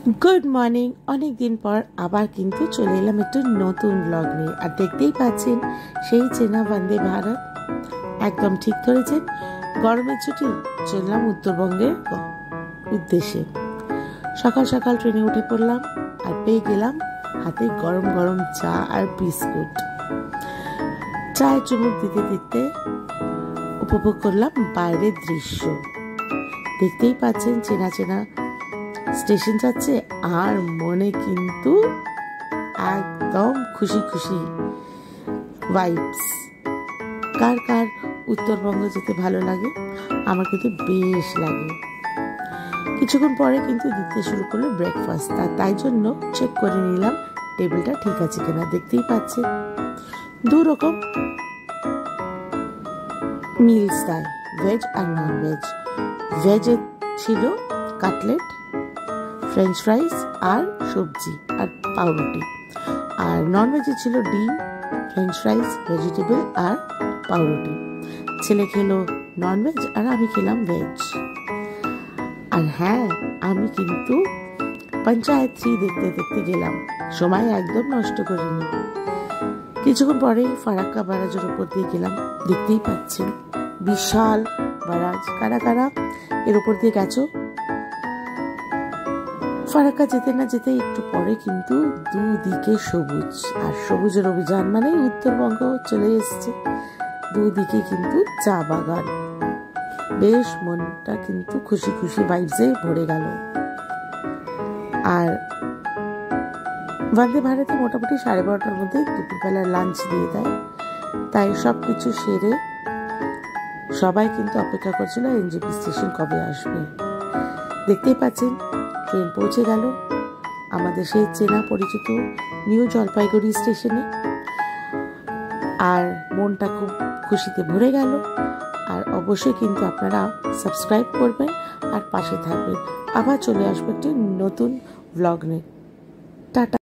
Good morning. अनेक दिन पर आबार किन्तु चले एलाम एक नतून ब्लग निये और देखतेई पाच्छेन सेई चेना वंदे भारत एकदम ठीक धरेछेन। गरमेर छुटी चललाम उत्तरबंगेर उद्देश्ये। सकाल सकाल ट्रेने उठे पड़लाम और पेये गेलाम हाथे गरम गरम चा और बिस्कुट। चाय चुमुक दिते दिते उपभोग करलाम बाइरेर दृश्य। देखतेई पाच्छेन चेना चेना स्टेशन जाच्छे और मने किन्तु एकदम खुशी खुशी वाइब्स। कार कार उत्तरबंग जेते भालो लागे? आमार किन्तु बेश लागे। किछुक्षण परे किन्तु दिते शुरू करलो ब्रेकफास्ट। ताई जोन्नो चेक करे निलाम टेबिलटा ठीक आछे किना। देखतेई पाच्छेन दु रकम मिल्स देय, वेज और नन वेज। वेजे छिलो काटलेट, फ्रेंच फ्राइज और सब्जी और पाउरुटी। और नन वेजे छिलो डिम, फ्रेंच फ्राइज, वेजिटेबल और पाउरुटी। छेले खेलो नन वेज और आमी खेलाम वेज। और हाँ, आमी किन्तु पंचायत 3 देखते देखते गेलाम, समय एकदम नष्ट करिनि। किछुक्षण परेई फाराक्का बाराजेर ओपर दिये गेलाम। देखतेई पाच्छेन विशाल बाराज। कारा कारा एर ओपर दिये गेछो? फाराक्का जेते ना जेते एकटू परे किन्तु दुदिके सबुज और सबुजेर अभियान माने उत्तरबंग चले एसेছে। दुदिके किन्तु चा बागान। बेश मनटा किन्तु खुशी खुशी वाइब्से भरे गेल। और वंदे भारते मोटामुटी 12:30টার মধ্যে দুপুরবেলা লাঞ্চ দিয়ে দেয়। তাই সবকিছু সেরে সবাই কিন্তু অপেক্ষা করছিল এনজেপি স্টেশন কবে আসবে। দেখতেই পাচ্ছেন ট্রেন পৌঁছে গেল আমাদের সেই চেনা পরিচিত নিউ জলপাইগুড়ি স্টেশনে। আর মনটা খুব খুশিতে ভরে গেল। আর অবশ্যই কিন্তু আপনারা সাবস্ক্রাইব করবেন আর পাশে থাকবেন। আবার চলে আসবো একটি নতুন ব্লগ নিয়ে। টাটা।